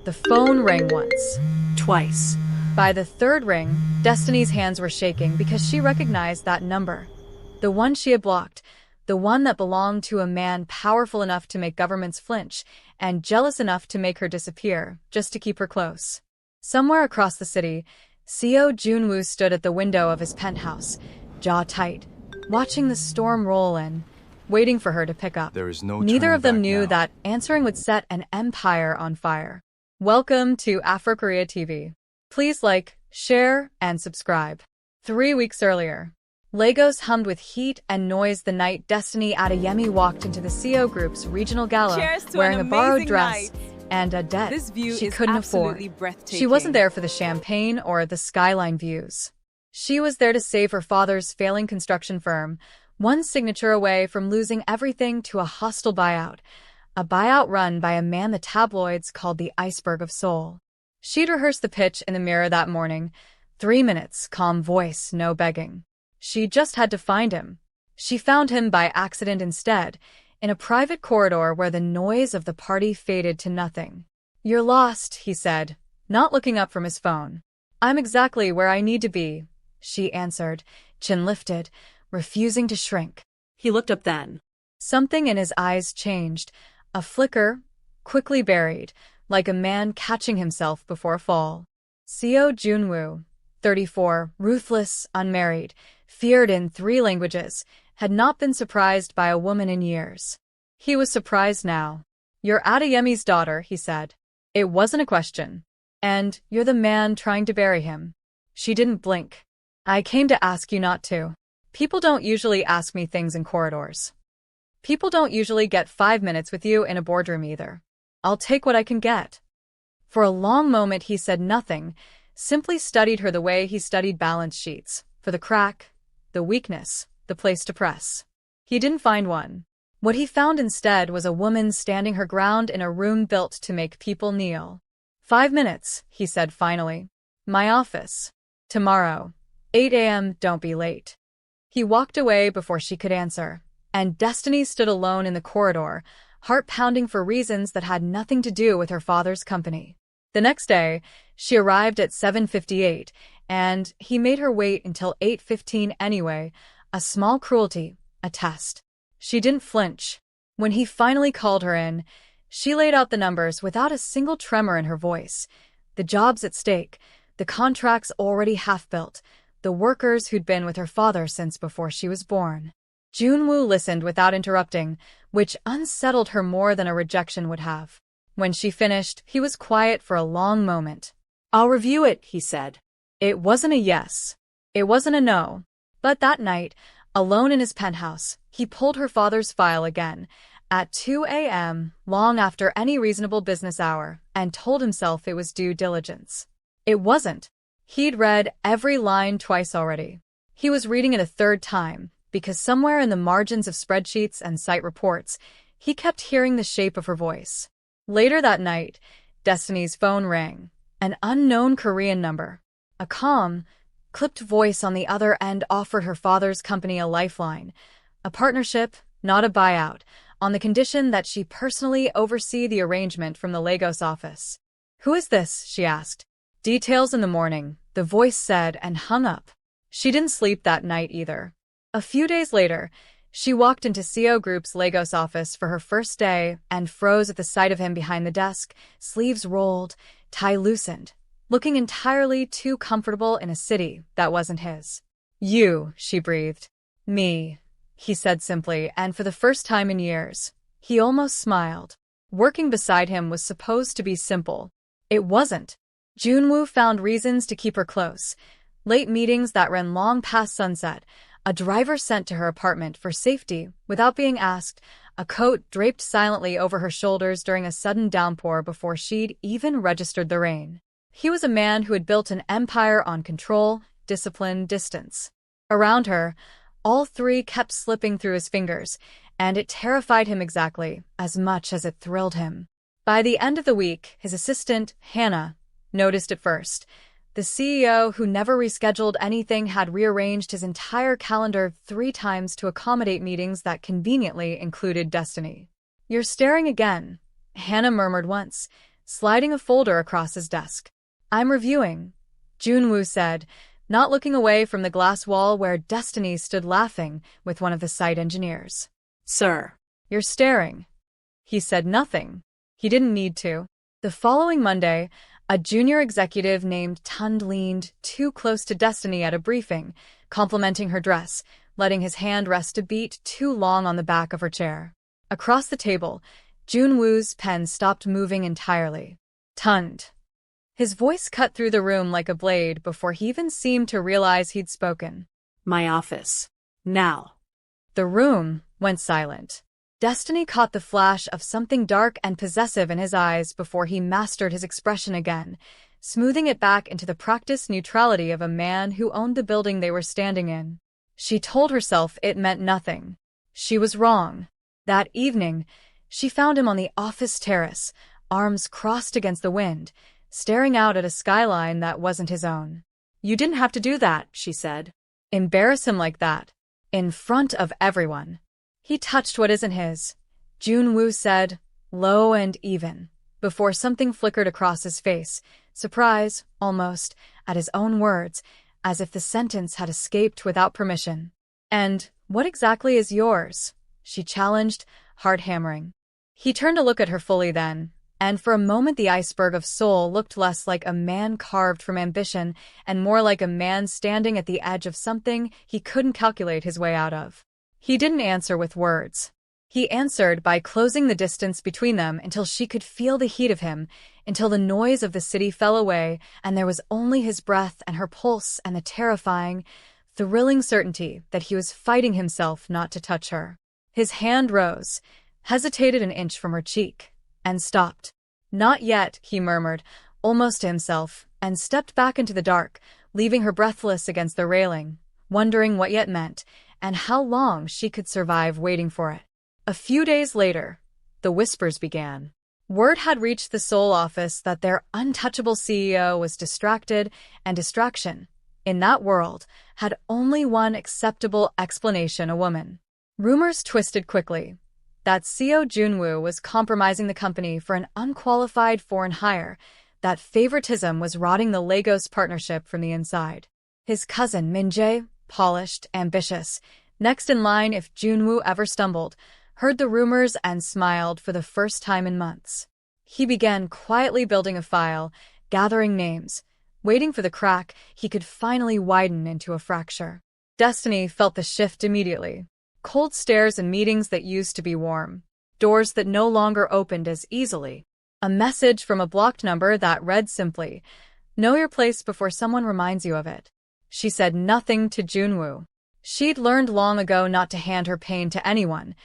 The phone rang once, Twice. by the third ring, Destiny's hands were shaking because she recognized that number. The one she had blocked, the one that belonged to a man powerful enough to make governments flinch and jealous enough to make her disappear, just to keep her close. Somewhere across the city, Seo Junwoo stood at the window of his penthouse, jaw tight, watching the storm roll in, waiting for her to pick up. There is no Neither turning of them back knew now. that answering would set an empire on fire. Welcome to Afro-Korea TV. Please like, share, and subscribe. 3 weeks earlier, Lagos hummed with heat and noise the night Destiny Adeyemi walked into the Seo Group's regional gala Cheers to wearing an a borrowed amazing dress night. and a debt This view she is couldn't afford. absolutely breathtaking. She wasn't there for the champagne or the skyline views. She was there to save her father's failing construction firm, one signature away from losing everything to a hostile buyout, a buyout run by a man the tabloids called the iceberg of Seoul. She'd rehearsed the pitch in the mirror that morning. 3 minutes, calm voice, no begging. She just had to find him. She found him by accident instead, in a private corridor where the noise of the party faded to nothing. "You're lost," he said, not looking up from his phone. "I'm exactly where I need to be," she answered, chin lifted, refusing to shrink. He looked up then. Something in his eyes changed, a flicker, quickly buried, like a man catching himself before a fall. Seo Junwoo, 34, ruthless, unmarried, feared in 3 languages, had not been surprised by a woman in years. He was surprised now. "You're Adeyemi's daughter," he said. It wasn't a question. "And you're the man trying to bury him." She didn't blink. "I came to ask you not to. People don't usually ask me things in corridors. People don't usually get 5 minutes with you in a boardroom either. I'll take what I can get." For a long moment he said nothing, simply studied her the way he studied balance sheets, for the crack, the weakness, the place to press. He didn't find one. What he found instead was a woman standing her ground in a room built to make people kneel. "5 minutes," he said finally. "My office. Tomorrow. 8 a.m., don't be late." He walked away before she could answer, and Destiny stood alone in the corridor, heart pounding for reasons that had nothing to do with her father's company. The next day, she arrived at 7:58, and he made her wait until 8:15 anyway, a small cruelty, a test. She didn't flinch. When he finally called her in, she laid out the numbers without a single tremor in her voice. The jobs at stake, the contracts already half-built, the workers who'd been with her father since before she was born. Junwoo listened without interrupting, which unsettled her more than a rejection would have. When she finished, he was quiet for a long moment. "I'll review it," he said. It wasn't a yes. It wasn't a no. But that night, alone in his penthouse, he pulled her father's file again, at 2 a.m., long after any reasonable business hour, and told himself it was due diligence. It wasn't. He'd read every line twice already. He was reading it a third time, because somewhere in the margins of spreadsheets and site reports, he kept hearing the shape of her voice. Later that night, Destiny's phone rang. An unknown Korean number. A calm, clipped voice on the other end offered her father's company a lifeline. A partnership, not a buyout, on the condition that she personally oversee the arrangement from the Lagos office. "Who is this?" she asked. "Details in the morning," the voice said, and hung up. She didn't sleep that night either. A few days later, she walked into Seo Group's Lagos office for her first day and froze at the sight of him behind the desk, sleeves rolled, tie loosened, looking entirely too comfortable in a city that wasn't his. "You," she breathed. "Me," he said simply, and for the first time in years, he almost smiled. Working beside him was supposed to be simple. It wasn't. Junwoo found reasons to keep her close. Late meetings that ran long past sunset, a driver sent to her apartment for safety without being asked, a coat draped silently over her shoulders during a sudden downpour before she'd even registered the rain. He was a man who had built an empire on control, discipline, distance. Around her, all 3 kept slipping through his fingers, and it terrified him exactly as much as it thrilled him. By the end of the week, his assistant, Hannah, noticed it first. The CEO, who never rescheduled anything, had rearranged his entire calendar 3 times to accommodate meetings that conveniently included Destiny. "You're staring again," Hannah murmured once, sliding a folder across his desk. "I'm reviewing," Junwoo said, not looking away from the glass wall where Destiny stood laughing with one of the site engineers. "Sir." "You're staring." He said nothing. He didn't need to. The following Monday, a junior executive named Tund leaned too close to Destiny at a briefing, complimenting her dress, letting his hand rest a beat too long on the back of her chair. Across the table, Junwoo's pen stopped moving entirely. "Tund." His voice cut through the room like a blade before he even seemed to realize he'd spoken. "My office. Now." The room went silent. Destiny caught the flash of something dark and possessive in his eyes before he mastered his expression again, smoothing it back into the practiced neutrality of a man who owned the building they were standing in. She told herself it meant nothing. She was wrong. That evening, she found him on the office terrace, arms crossed against the wind, staring out at a skyline that wasn't his own. "You didn't have to do that," she said. Embarrass him like that, in front of everyone. "He touched what isn't his," Junwoo said, low and even, before something flickered across his face, surprise, almost, at his own words, as if the sentence had escaped without permission. "And what exactly is yours?" she challenged, heart hammering. He turned to look at her fully then, and for a moment the iceberg of soul looked less like a man carved from ambition and more like a man standing at the edge of something he couldn't calculate his way out of. He didn't answer with words. He answered by closing the distance between them until she could feel the heat of him, until the noise of the city fell away and there was only his breath and her pulse and the terrifying, thrilling certainty that he was fighting himself not to touch her. His hand rose, hesitated an inch from her cheek, and stopped. "Not yet," he murmured, almost to himself, and stepped back into the dark, leaving her breathless against the railing, wondering what yet meant, and how long she could survive waiting for it. A few days later, the whispers began. Word had reached the Seoul office that their untouchable CEO was distracted, and distraction, in that world, had only one acceptable explanation: a woman. Rumors twisted quickly. That CEO Junwoo was compromising the company for an unqualified foreign hire, that favoritism was rotting the Lagos partnership from the inside. His cousin Min-jae, polished, ambitious, next in line if Junwoo ever stumbled, heard the rumors and smiled for the first time in months. He began quietly building a file, gathering names, waiting for the crack he could finally widen into a fracture. Destiny felt the shift immediately. Cold stares in meetings that used to be warm. Doors that no longer opened as easily. A message from a blocked number that read simply, "Know your place before someone reminds you of it." She said nothing to Junwoo. She'd learned long ago not to hand her pain to anyone,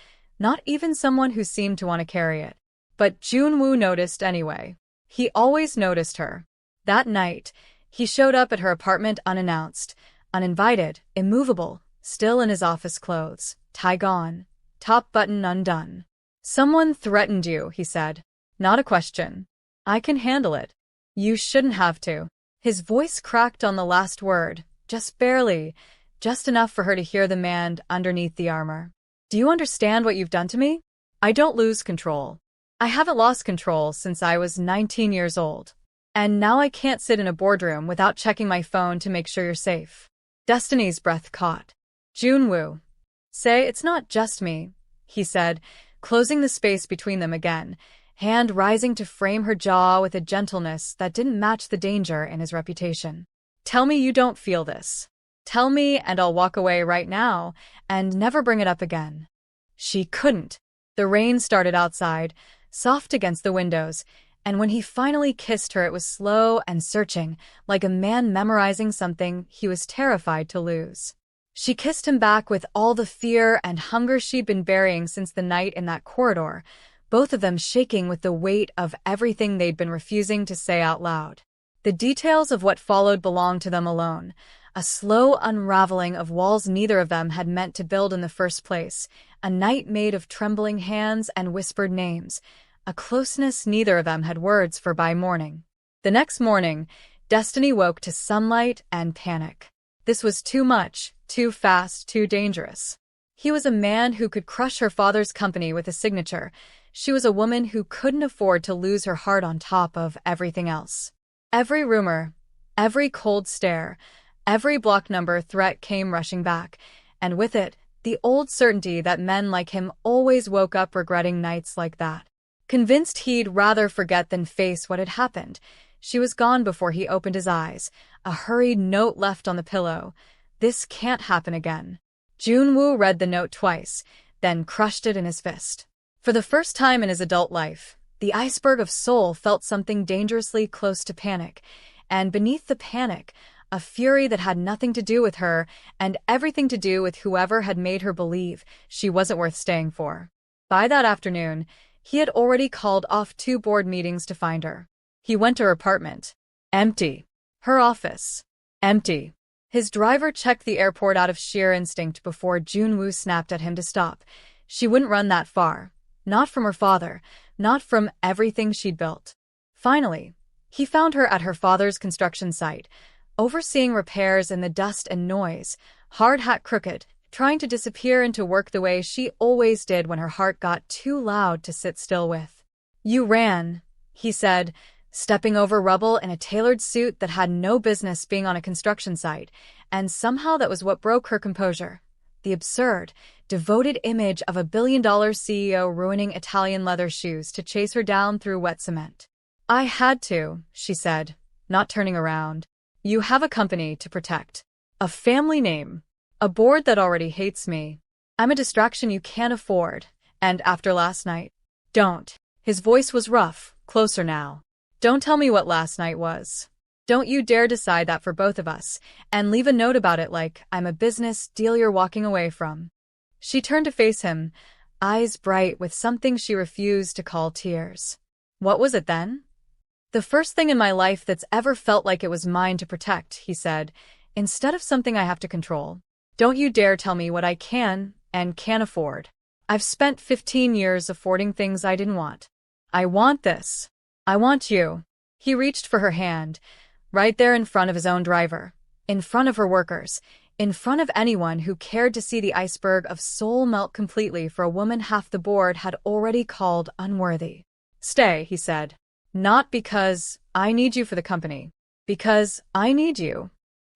not even someone who seemed to want to carry it. But Junwoo noticed anyway. He always noticed her. That night, he showed up at her apartment unannounced, uninvited, immovable, still in his office clothes, tie gone, top button undone. "Someone threatened you," he said. "Not a question. I can handle it. You shouldn't have to." His voice cracked on the last word, just barely, just enough for her to hear the man underneath the armor. "Do you understand what you've done to me? I don't lose control. I haven't lost control since I was 19 years old. And now I can't sit in a boardroom without checking my phone to make sure you're safe." Destiny's breath caught. "Junwoo. Say it's not just me," he said, closing the space between them again, hand rising to frame her jaw with a gentleness that didn't match the danger in his reputation. "Tell me you don't feel this. Tell me and I'll walk away right now and never bring it up again." She couldn't. The rain started outside, soft against the windows, and when he finally kissed her it was slow and searching, like a man memorizing something he was terrified to lose. She kissed him back with all the fear and hunger she'd been burying since the night in that corridor, both of them shaking with the weight of everything they'd been refusing to say out loud. The details of what followed belonged to them alone, a slow unraveling of walls neither of them had meant to build in the first place, a night made of trembling hands and whispered names, a closeness neither of them had words for by morning. The next morning, Destiny woke to sunlight and panic. This was too much, too fast, too dangerous. He was a man who could crush her father's company with a signature. She was a woman who couldn't afford to lose her heart on top of everything else. Every rumor, every cold stare, every block number threat came rushing back, and with it, the old certainty that men like him always woke up regretting nights like that. Convinced he'd rather forget than face what had happened, she was gone before he opened his eyes, a hurried note left on the pillow. This can't happen again. Junwoo read the note twice, then crushed it in his fist. For the first time in his adult life, the iceberg of Seoul felt something dangerously close to panic, and beneath the panic, a fury that had nothing to do with her and everything to do with whoever had made her believe she wasn't worth staying for. By that afternoon, he had already called off 2 board meetings to find her. He went to her apartment. Empty. Her office. Empty. His driver checked the airport out of sheer instinct before Junwoo snapped at him to stop. She wouldn't run that far. Not from her father. Not from everything she'd built. Finally, he found her at her father's construction site, overseeing repairs in the dust and noise, hard hat crooked, trying to disappear into work the way she always did when her heart got too loud to sit still with. "You ran," he said, stepping over rubble in a tailored suit that had no business being on a construction site, and somehow that was what broke her composure. The absurd, devoted image of a billion-dollar CEO ruining Italian leather shoes to chase her down through wet cement. "I had to," she said, not turning around. "You have a company to protect. A family name. A board that already hates me. I'm a distraction you can't afford, and after last night, don't." His voice was rough, closer now. "Don't tell me what last night was. Don't you dare decide that for both of us, and leave a note about it like I'm a business deal you're walking away from." She turned to face him, eyes bright with something she refused to call tears. "What was it then?" "The first thing in my life that's ever felt like it was mine to protect," he said, "instead of something I have to control. Don't you dare tell me what I can and can't afford. I've spent 15 years affording things I didn't want. I want this. I want you." He reached for her hand, right there in front of his own driver, in front of her workers, in front of anyone who cared to see the iceberg of Seoul melt completely for a woman half the board had already called unworthy. "Stay," he said. "Not because I need you for the company. Because I need you."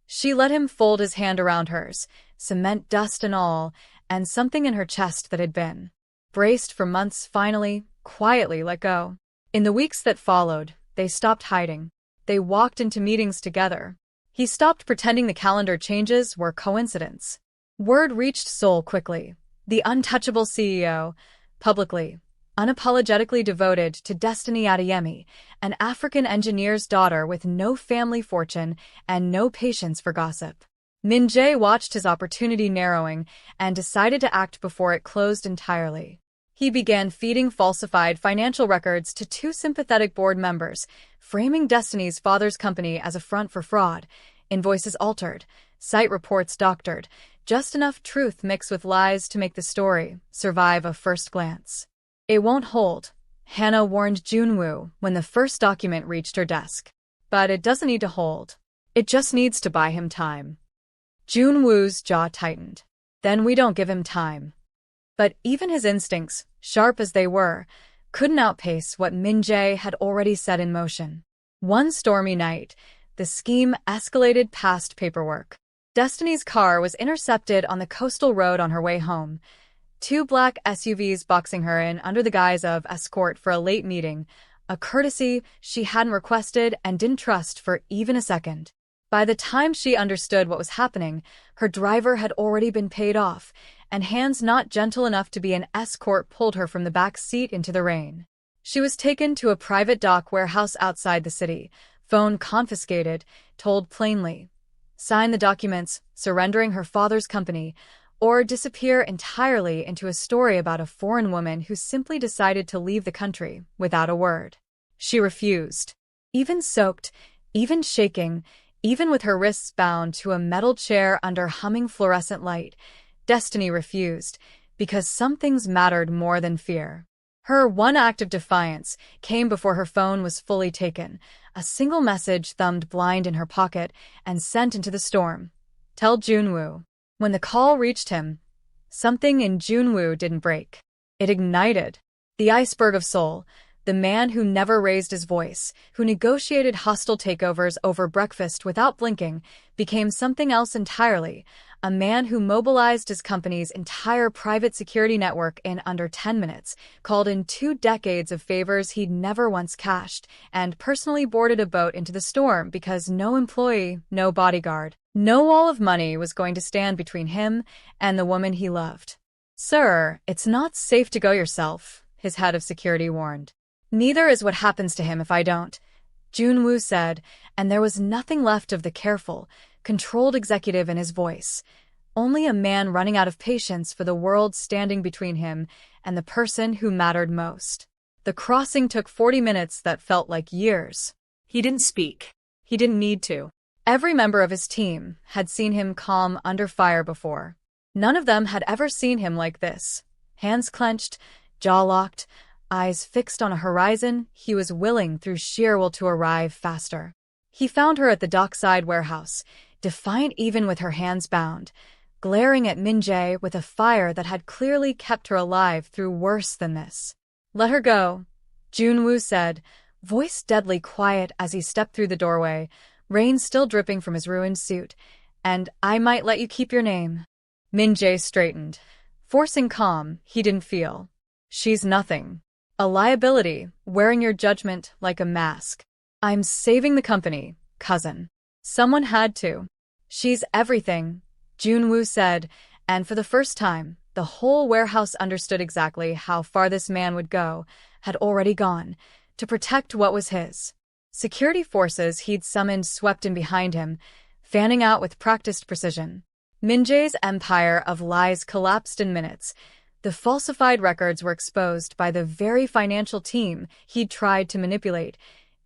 She let him fold his hand around hers, cement dust and all, and something in her chest that had been braced for months finally, quietly let go. In the weeks that followed, they stopped hiding. They walked into meetings together. He stopped pretending the calendar changes were coincidence. Word reached Seoul quickly. The untouchable CEO, publicly, unapologetically devoted to Destiny Adeyemi, an African engineer's daughter with no family fortune and no patience for gossip. Min Jae watched his opportunity narrowing and decided to act before it closed entirely. He began feeding falsified financial records to 2 sympathetic board members, framing Destiny's father's company as a front for fraud, invoices altered, site reports doctored, just enough truth mixed with lies to make the story survive a first glance. "It won't hold," Hannah warned Junwoo when the first document reached her desk. "But it doesn't need to hold. It just needs to buy him time." Junwoo's jaw tightened. "Then we don't give him time." But even his instincts, sharp as they were, couldn't outpace what Min Jae had already set in motion. One stormy night, the scheme escalated past paperwork. Destiny's car was intercepted on the coastal road on her way home. 2 black SUVs boxing her in under the guise of escort for a late meeting, a courtesy she hadn't requested and didn't trust for even a second. By the time she understood what was happening, her driver had already been paid off, and hands not gentle enough to be an escort pulled her from the back seat into the rain. She was taken to a private dock warehouse outside the city, phone confiscated, told plainly, sign the documents, surrendering her father's company, or disappear entirely into a story about a foreign woman who simply decided to leave the country without a word. She refused. Even soaked, even shaking, even with her wrists bound to a metal chair under humming fluorescent light, Destiny refused, because some things mattered more than fear. Her one act of defiance came before her phone was fully taken, a single message thumbed blind in her pocket and sent into the storm. Tell Junwoo. When the call reached him, something in Junwoo didn't break. It ignited. The iceberg of Seoul, the man who never raised his voice, who negotiated hostile takeovers over breakfast without blinking, became something else entirely, a man who mobilized his company's entire private security network in under 10 minutes, called in 2 decades of favors he'd never once cashed, and personally boarded a boat into the storm because no employee, no bodyguard, no wall of money was going to stand between him and the woman he loved. "Sir, it's not safe to go yourself," his head of security warned. "Neither is what happens to him if I don't," Jun-woo said, and there was nothing left of the careful, controlled executive in his voice. Only a man running out of patience for the world standing between him and the person who mattered most. The crossing took 40 minutes that felt like years. He didn't speak. He didn't need to. Every member of his team had seen him calm under fire before. None of them had ever seen him like this. Hands clenched, jaw locked, eyes fixed on a horizon he was willing through sheer will to arrive faster. He found her at the dockside warehouse, defiant even with her hands bound, glaring at Min-jae with a fire that had clearly kept her alive through worse than this. "Let her go," Jun-woo said, voice deadly quiet as he stepped through the doorway, rain still dripping from his ruined suit, "and I might let you keep your name." Min-jae straightened, forcing calm he didn't feel. "She's nothing. A liability, wearing your judgment like a mask. I'm saving the company, cousin. Someone had to." "She's everything," Jun-woo said, and for the first time, the whole warehouse understood exactly how far this man would go, had already gone, to protect what was his. Security forces he'd summoned swept in behind him, fanning out with practiced precision. Min-jae's empire of lies collapsed in minutes. The falsified records were exposed by the very financial team he'd tried to manipulate,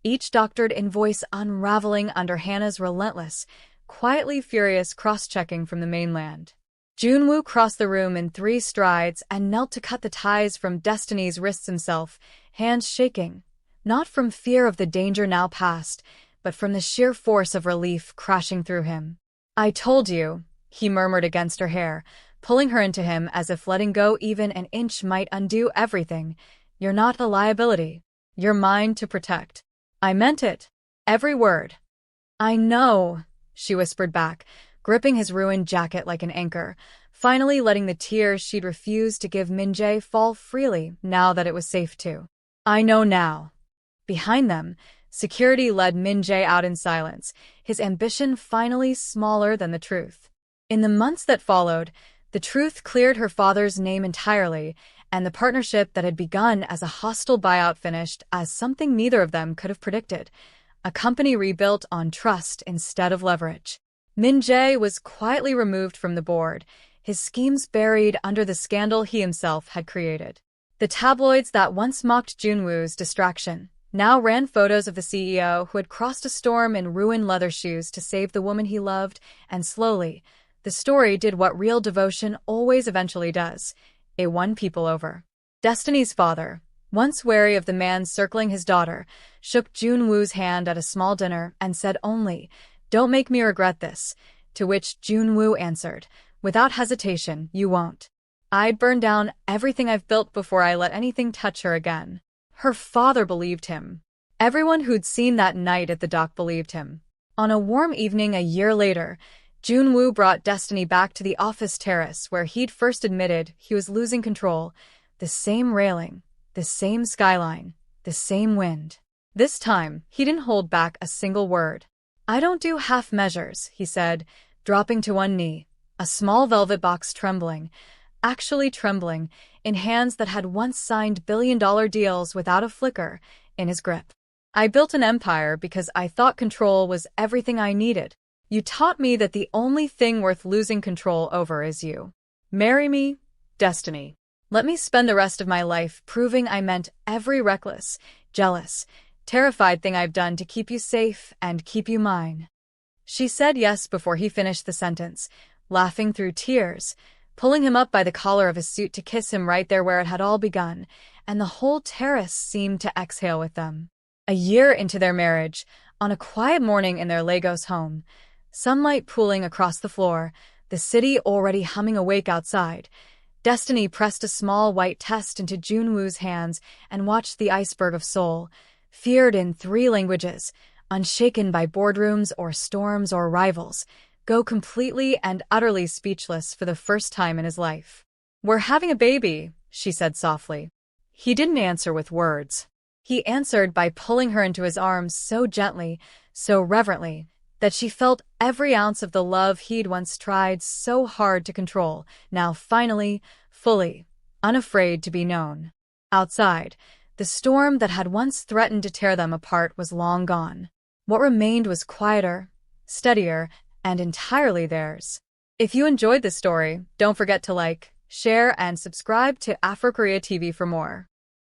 each doctored invoice unraveling under Hannah's relentless, quietly furious cross-checking from the mainland. Jun-woo crossed the room in 3 strides and knelt to cut the ties from Destiny's wrists himself, hands shaking, not from fear of the danger now past, but from the sheer force of relief crashing through him. "I told you," he murmured against her hair, pulling her into him as if letting go even an inch might undo everything. "You're not a liability. You're mine to protect." "I meant it. Every word." "I know," she whispered back, gripping his ruined jacket like an anchor, finally letting the tears she'd refused to give Min-jae fall freely now that it was safe to. "I know now." Behind them, security led Min-jae out in silence, his ambition finally smaller than the truth. In the months that followed, the truth cleared her father's name entirely, and the partnership that had begun as a hostile buyout finished as something neither of them could have predicted, a company rebuilt on trust instead of leverage. Min-jae was quietly removed from the board, his schemes buried under the scandal he himself had created. The tabloids that once mocked Jun-woo's distraction now ran photos of the CEO who had crossed a storm in ruined leather shoes to save the woman he loved, and slowly, the story did what real devotion always eventually does. It won people over. Destiny's father, once wary of the man circling his daughter, shook Jun-woo's hand at a small dinner and said only, "Don't make me regret this," to which Jun-woo answered, without hesitation, "You won't. I'd burn down everything I've built before I let anything touch her again." Her father believed him. Everyone who'd seen that night at the dock believed him. On a warm evening a year later, Jun-woo brought Destiny back to the office terrace where he'd first admitted he was losing control. The same railing, the same skyline, the same wind. This time, he didn't hold back a single word. "I don't do half measures," he said, dropping to one knee, a small velvet box trembling, actually trembling, in hands that had once signed billion-dollar deals without a flicker in his grip. "I built an empire because I thought control was everything I needed. You taught me that the only thing worth losing control over is you. Marry me, Destiny. Let me spend the rest of my life proving I meant every reckless, jealous, terrified thing I've done to keep you safe and keep you mine." She said yes before he finished the sentence, laughing through tears, pulling him up by the collar of his suit to kiss him right there where it had all begun, and the whole terrace seemed to exhale with them. A year into their marriage, on a quiet morning in their Lagos home, sunlight pooling across the floor, the city already humming awake outside, Destiny pressed a small white test into Junwoo's hands and watched the iceberg of soul, feared in 3 languages, unshaken by boardrooms or storms or rivals, go completely and utterly speechless for the first time in his life. "We're having a baby," she said softly. He didn't answer with words. He answered by pulling her into his arms so gently, so reverently, that she felt every ounce of the love he'd once tried so hard to control, now finally, fully, unafraid to be known. Outside, the storm that had once threatened to tear them apart was long gone. What remained was quieter, steadier, and entirely theirs. If you enjoyed this story, don't forget to like, share, and subscribe to Afro Korea TV for more.